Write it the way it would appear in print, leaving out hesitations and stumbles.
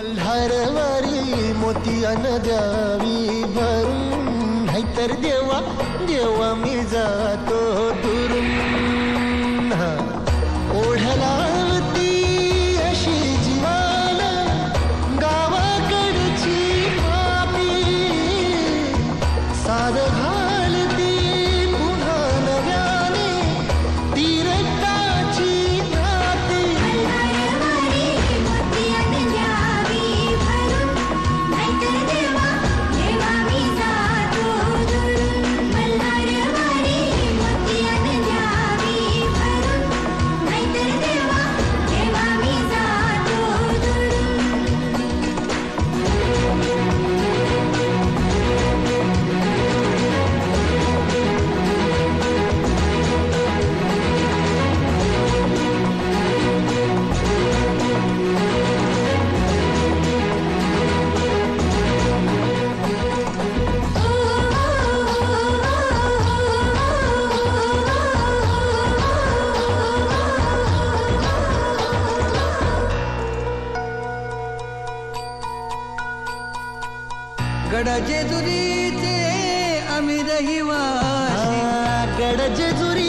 मल्हारवारी मोतियान द्यावी भरून, नाहीतर देवा देवा मी जातो दुरून. ओढलावती अशी जीवाला गावाकडची माती, साद घालती पुन्हा नव्याने ती रक्ताची नाती. गडजेजुरीचे आम्ही रहिवासी. गडजेजुरी